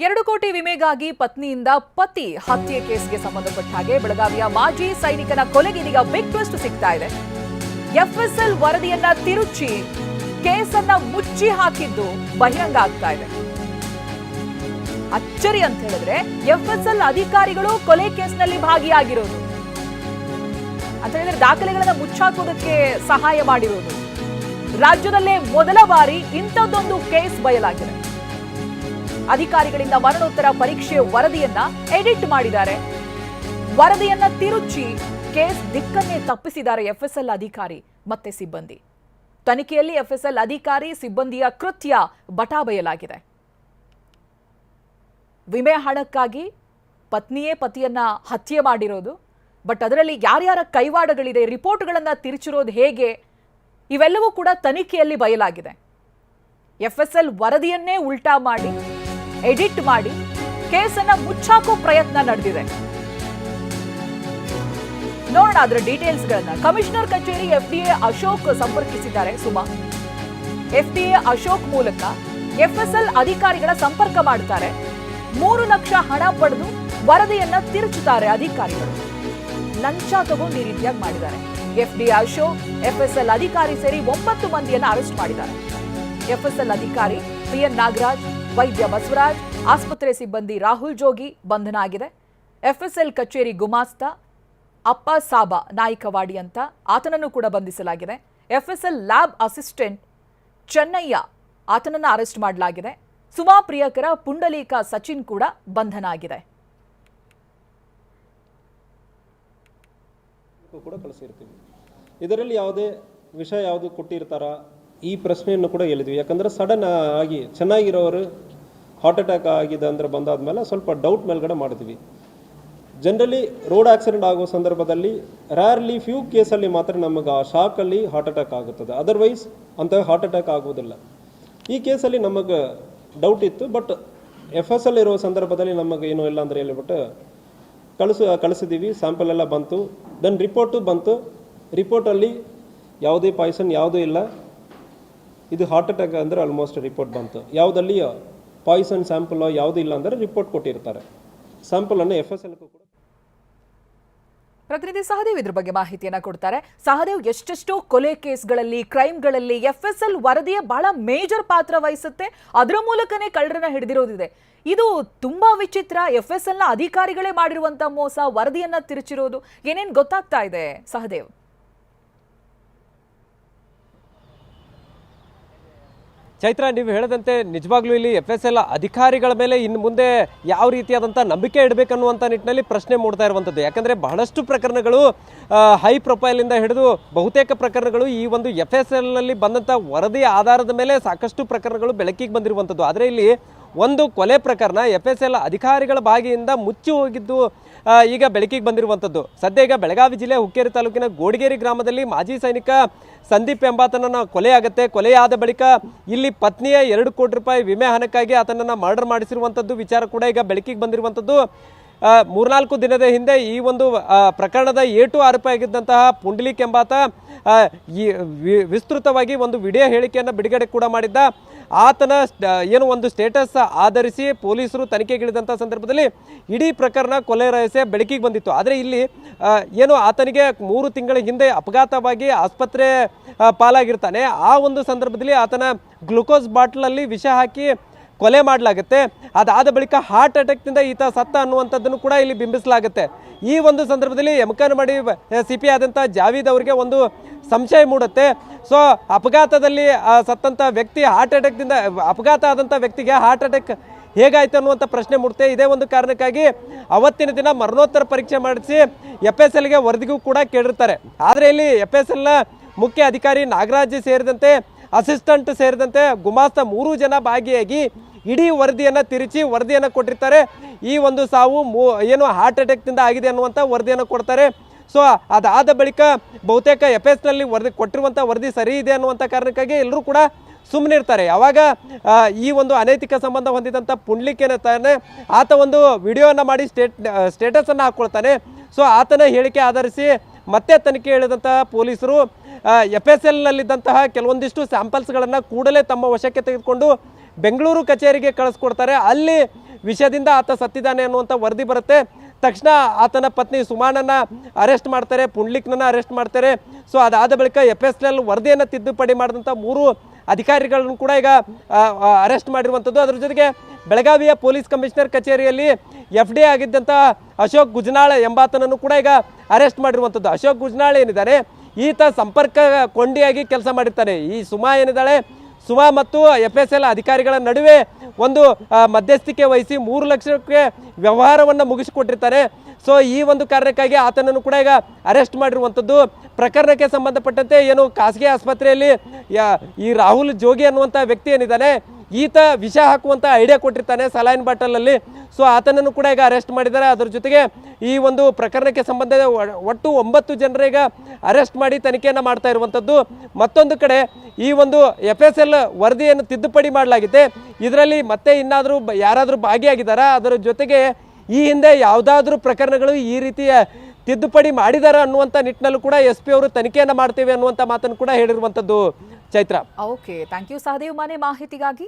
2 ಕೋಟಿ ವಿಮೆಗಾಗಿ ಪತ್ನಿಯಿಂದ ಪತಿ ಹತ್ಯೆ ಕೇಸ್ಗೆ ಸಂಬಂಧಪಟ್ಟ ಹಾಗೆ ಬೆಳಗಾವಿಯ ಮಾಜಿ ಸೈನಿಕನ ಕೊಲೆಗೆ ಇದೀಗ ಬಿಗ್ ಟ್ವಿಸ್ಟ್ ಸಿಗ್ತಾ ಇದೆ. ಎಫ್ಎಸ್ಎಲ್ ವರದಿಯನ್ನ ತಿರುಚಿ ಕೇಸನ್ನ ಮುಚ್ಚಿ ಹಾಕಿದ್ದು ಬಹಿರಂಗ ಆಗ್ತಾ ಇದೆ. ಅಚ್ಚರಿ ಅಂತ ಹೇಳಿದ್ರೆ ಎಫ್ಎಸ್ಎಲ್ ಅಧಿಕಾರಿಗಳು ಕೊಲೆ ಕೇಸ್ನಲ್ಲಿ ಭಾಗಿಯಾಗಿರೋದು ಅಂತ ಹೇಳಿದ್ರೆ ದಾಖಲೆಗಳನ್ನ ಮುಚ್ಚಾಕೋದಕ್ಕೆ ಸಹಾಯ ಮಾಡಿರೋದು. ರಾಜ್ಯದಲ್ಲೇ ಮೊದಲ ಬಾರಿ ಇಂಥದ್ದೊಂದು ಕೇಸ್ ಬಯಲಾಗಿದೆ. ಅಧಿಕಾರಿಗಳಿಂದ ಮರಣೋತ್ತರ ಪರೀಕ್ಷೆ ವರದಿಯನ್ನ ಎಡಿಟ್ ಮಾಡಿದ್ದಾರೆ. ವರದಿಯನ್ನ ತಿರುಚಿ ಕೇಸ್ ದಿಕ್ಕನ್ನೇ ತಪ್ಪಿಸಿದ್ದಾರೆ ಎಫ್ಎಸ್ಎಲ್ ಅಧಿಕಾರಿ ಮತ್ತೆ ಸಿಬ್ಬಂದಿ. ತನಿಖೆಯಲ್ಲಿ ಎಫ್ಎಸ್ಎಲ್ ಅಧಿಕಾರಿ ಸಿಬ್ಬಂದಿಯ ಕೃತ್ಯ ಬಟಾ ಬಯಲಾಗಿದೆ. ವಿಮೆ ಹಣಕ್ಕಾಗಿ ಪತ್ನಿಯೇ ಪತಿಯನ್ನ ಹತ್ಯೆ ಮಾಡಿರೋದು, ಬಟ್ ಅದರಲ್ಲಿ ಯಾರ್ಯಾರ ಕೈವಾಡಗಳಿದೆ, ರಿಪೋರ್ಟ್ಗಳನ್ನ ತಿರುಚಿರೋದು ಹೇಗೆ, ಇವೆಲ್ಲವೂ ಕೂಡ ತನಿಖೆಯಲ್ಲಿ ಬಯಲಾಗಿದೆ. ಎಫ್ಎಸ್ಎಲ್ ವರದಿಯನ್ನೇ ಉಲ್ಟಾ ಮಾಡಿ ಎಡಿಟ್ ಮಾಡಿ ಕೇಸನ್ನ ಮುಚ್ಚಾಕೋ ಪ್ರಯತ್ನ ನಡೆದಿದೆ. ನೋಡೋಣ ಅದರ ಡೀಟೇಲ್ಸ್ಗಳನ್ನ. ಕಮಿಷನರ್ ಕಚೇರಿ ಎಫ್ಡಿಎ ಅಶೋಕ್ ಸಂಪರ್ಕಿಸಿದ್ದಾರೆ. ಸುಮಾ, ಎಫ್ಡಿಎ ಅಶೋಕ್ ಮೂಲಕ ಎಫ್ಎಸ್ಎಲ್ ಅಧಿಕಾರಿಗಳ ಸಂಪರ್ಕ ಮಾಡುತ್ತಾರೆ. 3 ಲಕ್ಷ ಹಣ ಪಡೆದು ವರದಿಯನ್ನ ತಿರುಚುತ್ತಾರೆ ಅಧಿಕಾರಿಗಳು. ಲಂಚ ತಗೊಂಡು ಈ ರೀತಿಯಾಗಿ ಮಾಡಿದ್ದಾರೆ. ಎಫ್ಡಿಎ ಅಶೋಕ್, ಎಫ್ಎಸ್ಎಲ್ ಅಧಿಕಾರಿ ಸೇರಿ 9 ಮಂದಿಯನ್ನ ಅರೆಸ್ಟ್ ಮಾಡಿದ್ದಾರೆ. ಎಫ್ಎಸ್ಎಲ್ ಅಧಿಕಾರಿ ಪಿಎನ್ ನಾಗರಾಜ್, ವೈದ್ಯ ಬಸವರಾಜ್, ಆಸ್ಪತ್ರೆ ಸಿಬ್ಬಂದಿ ರಾಹುಲ್ ಜೋಗಿ ಬಂಧನ ಆಗಿದೆ. ಎಫ್ಎಸ್ಎಲ್ ಕಚೇರಿ ಗುಮಾಸ್ತ ಅಪ್ಪ ಸಾಬಾ ನಾಯ್ಕವಾಡಿ ಅಂತ ಆತನನ್ನು ಕೂಡ ಬಂಧಿಸಲಾಗಿದೆ. ಎಫ್ಎಸ್ಎಲ್ ಲ್ಯಾಬ್ ಅಸಿಸ್ಟೆಂಟ್ ಚೆನ್ನಯ್ಯ ಆತನನ್ನು ಅರೆಸ್ಟ್ ಮಾಡಲಾಗಿದೆ. ಸುಮಾ ಪ್ರಿಯಕರ ಪುಂಡಲೀಕ ಸಚಿನ್ ಕೂಡ ಬಂಧನ ಆಗಿದೆ. ಇದರಲ್ಲಿ ಯಾವುದೇ ವಿಷಯ ಯಾವುದು ಕೊಟ್ಟಿರ್ತಾರ ಈ ಪ್ರಶ್ನೆಯನ್ನು ಕೂಡ ಹೇಳಿದ್ವಿ. ಯಾಕಂದ್ರೆ ಸಡನ್ ಆಗಿ ಚೆನ್ನಾಗಿರೋರು ಹಾರ್ಟ್ ಅಟ್ಯಾಕ್ ಆಗಿದೆ ಅಂದ್ರೆ ಬಂದಾದ್ಮೇಲೆ ಸ್ವಲ್ಪ ಡೌಟ್ ಮೇಲ್ಗಡೆ ಮಾಡಿದ್ವಿ. ಜನರಲಿ ರೋಡ್ ಆಕ್ಸಿಡೆಂಟ್ ಆಗೋ ಸಂದರ್ಭದಲ್ಲಿ ರ್ಯಾರ್ಲಿ ಫ್ಯೂ ಕೇಸಲ್ಲಿ ಮಾತ್ರ ನಮಗೆ ಆ ಶಾಕಲ್ಲಿ ಹಾರ್ಟ್ ಅಟ್ಯಾಕ್ ಆಗುತ್ತದೆ. ಅದರ್ವೈಸ್ ಅಂತ ಹಾರ್ಟ್ ಅಟ್ಯಾಕ್ ಆಗುವುದಿಲ್ಲ. ಈ ಕೇಸಲ್ಲಿ ನಮಗೆ ಡೌಟ್ ಇತ್ತು, ಬಟ್ ಎಫ್ಎಸ್ಎಲ್ ಇರೋ ಸಂದರ್ಭದಲ್ಲಿ ನಮಗೆ ಏನೂ ಇಲ್ಲ ಅಂದರೆ ಹೇಳಿಬಿಟ್ಟು ಕಳಿಸಿದ್ದೀವಿ. ಸ್ಯಾಂಪಲ್ ಎಲ್ಲ ಬಂತು, ದೆನ್ ರಿಪೋರ್ಟು ಬಂತು. ರಿಪೋರ್ಟಲ್ಲಿ ಯಾವುದೇ ಪಾಯ್ಸನ್ ಯಾವುದೂ ಇಲ್ಲ, ಇದು ಹಾರ್ಟ್ ಅಟ್ಯಾಕ್ ಅಂದರೆ ಆಲ್ಮೋಸ್ಟ್ ರಿಪೋರ್ಟ್ ಬಂತು. ಯಾವುದಲ್ಲಿ ಪಾಯ್ಸನ್ ಸ್ಯಾಂಪಲ್ ಯಾವುದೂ ಇಲ್ಲ ಅಂದರೆ ರಿಪೋರ್ಟ್ ಕೊಟ್ಟಿರ್ತಾರೆ. ಸ್ಯಾಂಪಲನ್ನು ಎಫ್ಎಸ್ಎಲ್ ಕೂಡ. ಪ್ರತಿನಿಧಿ ಸಹದೇವ್ ಇದ್ರ ಬಗ್ಗೆ ಮಾಹಿತಿಯನ್ನ ಕೊಡ್ತಾರೆ. ಸಹದೇವ್, ಎಷ್ಟೆಷ್ಟೋ ಕೊಲೆ ಕೇಸ್ಗಳಲ್ಲಿ, ಕ್ರೈಮ್ಗಳಲ್ಲಿ ಎಫ್ಎಸ್ಎಲ್ ವರದಿಯ ಬಹಳ ಮೇಜರ್ ಪಾತ್ರ ವಹಿಸುತ್ತೆ. ಅದರ ಮೂಲಕನೇ ಕಳ್ಳರನ್ನ ಹಿಡಿದಿರೋದಿದೆ. ಇದು ತುಂಬಾ ವಿಚಿತ್ರ. ಎಫ್ಎಸ್ಎಲ್ನ ಅಧಿಕಾರಿಗಳೇ ಮಾಡಿರುವಂತ ಮೋಸ, ವರದಿಯನ್ನ ತಿರುಚಿರೋದು, ಏನೇನು ಗೊತ್ತಾಗ್ತಾ ಇದೆ ಸಹದೇವ್? ಚೈತ್ರ, ನೀವು ಹೇಳದಂತೆ ನಿಜವಾಗ್ಲೂ ಇಲ್ಲಿ ಎಫ್ಎಸ್ಎಲ್ ಅಧಿಕಾರಿಗಳ ಮೇಲೆ ಇನ್ನು ಮುಂದೆ ಯಾವ ರೀತಿಯಾದಂಥ ನಂಬಿಕೆ ಇಡಬೇಕನ್ನುವಂಥ ನಿಟ್ಟಿನಲ್ಲಿ ಪ್ರಶ್ನೆ ಮೂಡ್ತಾ ಇರುವಂಥದ್ದು. ಯಾಕಂದರೆ ಬಹಳಷ್ಟು ಪ್ರಕರಣಗಳು ಹೈ ಪ್ರೊಫೈಲಿಂದ ಹಿಡಿದು ಬಹುತೇಕ ಪ್ರಕರಣಗಳು ಈ ಒಂದು ಎಫ್ಎಸ್ಎಲ್ನಲ್ಲಿ ಬಂದಂಥ ವರದಿಯ ಆಧಾರದ ಮೇಲೆ ಸಾಕಷ್ಟು ಪ್ರಕರಣಗಳು ಬೆಳಕಿಗೆ ಬಂದಿರುವಂಥದ್ದು. ಆದರೆ ಇಲ್ಲಿ ಒಂದು ಕೊಲೆ ಪ್ರಕರಣ ಎಫ್ಎಸ್ಎಲ್ ಅಧಿಕಾರಿಗಳ ಭಾಗಿಯಿಂದ ಮುಚ್ಚಿ ಹೋಗಿದ್ದು ಈಗ ಬೆಳಕಿಗೆ ಬಂದಿರುವಂಥದ್ದು. ಸದ್ಯ ಈಗ ಬೆಳಗಾವಿ ಜಿಲ್ಲೆ ಹುಕ್ಕೇರಿ ತಾಲೂಕಿನ ಗೋಡಿಗೇರಿ ಗ್ರಾಮದಲ್ಲಿ ಮಾಜಿ ಸೈನಿಕ ಸಂದೀಪ್ ಎಂಬಾತನನ್ನು ಕೊಲೆಯಾಗುತ್ತೆ. ಕೊಲೆಯಾದ ಬಳಿಕ ಇಲ್ಲಿ ಪತ್ನಿಯ 2 ಕೋಟಿ ರೂಪಾಯಿ ವಿಮೆ ಹಣಕ್ಕಾಗಿ ಆತನನ್ನು ಮರ್ಡರ್ ಮಾಡಿಸಿರುವಂಥದ್ದು ವಿಚಾರ ಕೂಡ ಈಗ ಬೆಳಕಿಗೆ ಬಂದಿರುವಂಥದ್ದು. 3-4 ದಿನದ ಹಿಂದೆ ಈ ಒಂದು ಪ್ರಕರಣದ ಏಟು ಆರೋಪಿ ಆಗಿದ್ದಂತಹ ಪುಂಡಲೀಕ್ ಎಂಬಾತ ವಿಸ್ತೃತವಾಗಿ ಒಂದು ವಿಡಿಯೋ ಹೇಳಿಕೆಯನ್ನು ಬಿಡುಗಡೆ ಕೂಡ ಮಾಡಿದ್ದ. ಆತನ ಏನು ಒಂದು ಸ್ಟೇಟಸ್ ಆಧರಿಸಿ ಪೊಲೀಸರು ತನಿಖೆಗಿಳಿದಂಥ ಸಂದರ್ಭದಲ್ಲಿ ಇಡೀ ಪ್ರಕರಣ ಕೊಲೆ ರಹಸ್ಯ ಬೆಳಕಿಗೆ ಬಂದಿತ್ತು. ಆದರೆ ಇಲ್ಲಿ ಏನು ಆತನಿಗೆ 3 ತಿಂಗಳ ಹಿಂದೆ ಅಪಘಾತವಾಗಿ ಆಸ್ಪತ್ರೆ ಪಾಲಾಗಿರ್ತಾನೆ. ಆ ಒಂದು ಸಂದರ್ಭದಲ್ಲಿ ಆತನ ಗ್ಲುಕೋಸ್ ಬಾಟ್ಲಲ್ಲಿ ವಿಷ ಹಾಕಿ ಕೊಲೆ ಮಾಡಲಾಗುತ್ತೆ. ಅದಾದ ಬಳಿಕ ಹಾರ್ಟ್ ಅಟ್ಯಾಕ್ನಿಂದ ಈತ ಸತ್ತ ಅನ್ನುವಂಥದ್ದನ್ನು ಕೂಡ ಇಲ್ಲಿ ಬಿಂಬಿಸಲಾಗುತ್ತೆ. ಈ ಒಂದು ಸಂದರ್ಭದಲ್ಲಿ ಎಮಕನಮಡಿ CP ಆದಂಥ ಜಾವೀದ್ ಅವರಿಗೆ ಒಂದು ಸಂಶಯ ಮೂಡುತ್ತೆ. ಸೊ ಅಪಘಾತದಲ್ಲಿ ಸತ್ತಂಥ ವ್ಯಕ್ತಿ ಅಪಘಾತ ಆದಂಥ ವ್ಯಕ್ತಿಗೆ ಹಾರ್ಟ್ ಅಟ್ಯಾಕ್ ಹೇಗಾಯ್ತು ಅನ್ನುವಂಥ ಪ್ರಶ್ನೆ ಮೂಡುತ್ತೆ. ಇದೇ ಒಂದು ಕಾರಣಕ್ಕಾಗಿ ಅವತ್ತಿನ ದಿನ ಮರಣೋತ್ತರ ಪರೀಕ್ಷೆ ಮಾಡಿಸಿ ಎಫ್ಎಸ್ಎಲ್ಗೆ ವರದಿಗೂ ಕೂಡ ಕೇಳಿರ್ತಾರೆ. ಆದರೆ ಇಲ್ಲಿ ಎಫ್ಎಸ್ಎಲ್ನ ಮುಖ್ಯ ಅಧಿಕಾರಿ ನಾಗರಾಜ್ ಸೇರಿದಂತೆ ಅಸಿಸ್ಟೆಂಟ್ ಸೇರಿದಂತೆ ಗುಮಾಸ್ತ 3 ಜನ ಭಾಗಿಯಾಗಿ ಇಡೀ ವರದಿಯನ್ನು ತಿರುಚಿ ವರದಿಯನ್ನು ಕೊಟ್ಟಿರ್ತಾರೆ. ಈ ಒಂದು ಸಾವು ಏನು ಹಾರ್ಟ್ ಅಟ್ಯಾಕ್ನಿಂದ ಆಗಿದೆ ಅನ್ನುವಂಥ ವರದಿಯನ್ನು ಕೊಡ್ತಾರೆ. ಸೊ ಅದಾದ ಬಳಿಕ ಬಹುತೇಕ ಎಫ್ಎಸ್ನಲ್ಲಿ ವರದಿ ಕೊಟ್ಟಿರುವಂಥ ವರದಿ ಸರಿ ಇದೆ ಅನ್ನುವಂಥ ಕಾರಣಕ್ಕಾಗಿ ಎಲ್ಲರೂ ಕೂಡ ಸುಮ್ಮನೆ ಇರ್ತಾರೆ. ಯಾವಾಗ ಈ ಒಂದು ಅನೈತಿಕ ಸಂಬಂಧ ಹೊಂದಿದಂಥ ಪುಂಡ್ಲಿಕ್ ಏನಿರ್ತಾನೆ ಆತ ಒಂದು ವಿಡಿಯೋವನ್ನು ಮಾಡಿ ಸ್ಟೇಟಸನ್ನು ಹಾಕ್ಕೊಳ್ತಾನೆ. ಸೊ ಆತನ ಹೇಳಿಕೆ ಆಧರಿಸಿ ಮತ್ತೆ ತನಿಖೆ ಹೇಳಿದಂತಹ ಪೊಲೀಸರು ಎಫ್ಎಸ್ಎಲ್ನಲ್ಲಿದ್ದಂತಹ ಕೆಲವೊಂದಿಷ್ಟು ಸ್ಯಾಂಪಲ್ಸ್ಗಳನ್ನು ಕೂಡಲೇ ತಮ್ಮ ವಶಕ್ಕೆ ತೆಗೆದುಕೊಂಡು ಬೆಂಗಳೂರು ಕಚೇರಿಗೆ ಕಳಿಸ್ಕೊಡ್ತಾರೆ. ಅಲ್ಲಿ ವಿಷಯದಿಂದ ಆತ ಸತ್ತಿದ್ದಾನೆ ಅನ್ನುವಂಥ ವರದಿ ಬರುತ್ತೆ. ತಕ್ಷಣ ಆತನ ಪತ್ನಿ ಸುಮಾನನ್ನ ಅರೆಸ್ಟ್ ಮಾಡ್ತಾರೆ, ಪುಂಡ್ಲಿಕ್ನನ್ನ ಅರೆಸ್ಟ್ ಮಾಡ್ತಾರೆ. ಸೊ ಅದಾದ ಬಳಿಕ FSL ವರದಿಯನ್ನು ತಿದ್ದುಪಡಿ ಮಾಡಿದಂಥ 3 ಅಧಿಕಾರಿಗಳನ್ನು ಕೂಡ ಈಗ ಅರೆಸ್ಟ್ ಮಾಡಿರುವಂಥದ್ದು. ಅದರ ಜೊತೆಗೆ ಬೆಳಗಾವಿಯ ಪೊಲೀಸ್ ಕಮಿಷನರ್ ಕಚೇರಿಯಲ್ಲಿ FDA ಆಗಿದ್ದಂಥ ಅಶೋಕ್ ಗುಜ್ನಾಳ್ ಎಂಬಾತನನ್ನು ಕೂಡ ಈಗ ಅರೆಸ್ಟ್ ಮಾಡಿರುವಂಥದ್ದು. ಅಶೋಕ್ ಗುಜ್ನಾಳ್ ಏನಿದ್ದಾರೆ ಈತ ಸಂಪರ್ಕ ಕೊಂಡಿಯಾಗಿ ಕೆಲಸ ಮಾಡಿರ್ತಾನೆ. ಈ ಸುಮಾ ಏನಿದ್ದಾಳೆ, ಸುಮಾ ಮತ್ತು FSL ಅಧಿಕಾರಿಗಳ ನಡುವೆ ಒಂದು ಮಧ್ಯಸ್ಥಿಕೆ ವಹಿಸಿ 3 ಲಕ್ಷಕ್ಕೆ ವ್ಯವಹಾರವನ್ನು ಮುಗಿಸಿಕೊಟ್ಟಿರ್ತಾನೆ. ಸೊ ಈ ಒಂದು ಕಾರಣಕ್ಕಾಗಿ ಆತನನ್ನು ಕೂಡ ಈಗ ಅರೆಸ್ಟ್ ಮಾಡಿರುವಂಥದ್ದು. ಪ್ರಕರಣಕ್ಕೆ ಸಂಬಂಧಪಟ್ಟಂತೆ ಏನು ಖಾಸಗಿ ಆಸ್ಪತ್ರೆಯಲ್ಲಿ ಈ ರಾಹುಲ್ ಜೋಗಿ ಅನ್ನುವಂಥ ವ್ಯಕ್ತಿ ಏನಿದ್ದಾನೆ ಈತ ವಿಷ ಹಾಕುವಂಥ ಐಡಿಯಾ ಕೊಟ್ಟಿರ್ತಾನೆ ಸಲೈನ್ ಬಾಟಲಲ್ಲಿ. ಸೊ ಆತನನ್ನು ಕೂಡ ಈಗ ಅರೆಸ್ಟ್ ಮಾಡಿದ್ದಾರೆ. ಅದರ ಜೊತೆಗೆ ಈ ಒಂದು ಪ್ರಕರಣಕ್ಕೆ ಸಂಬಂಧ ಒಟ್ಟು 9 ಜನರೀಗ ಅರೆಸ್ಟ್ ಮಾಡಿ ತನಿಖೆಯನ್ನು ಮಾಡ್ತಾ ಇರುವಂಥದ್ದು. ಮತ್ತೊಂದು ಕಡೆ ಈ ಒಂದು FSL ವರದಿಯನ್ನು ತಿದ್ದುಪಡಿ ಮಾಡಲಾಗಿದೆ. ಇದರಲ್ಲಿ ಮತ್ತೆ ಇನ್ನಾದರೂ ಯಾರಾದರೂ ಭಾಗಿಯಾಗಿದ್ದಾರಾ, ಅದರ ಜೊತೆಗೆ ಈ ಹಿಂದೆ ಯಾವುದಾದ್ರೂ ಪ್ರಕರಣಗಳು ಈ ರೀತಿಯ ತಿದ್ದುಪಡಿ ಮಾಡಿದಾರ ಅನ್ನುವಂಥ ನಿಟ್ಟಿನಲ್ಲೂ ಕೂಡ SP ಅವರು ತನಿಖೆಯನ್ನು ಮಾಡ್ತೇವೆ ಅನ್ನುವಂಥ ಮಾತನ್ನು ಕೂಡ ಹೇಳಿರುವಂಥದ್ದು. Chaitra. Okay, thank you Sahadev Mane ಮಾಹಿತಿಗಾಗಿ.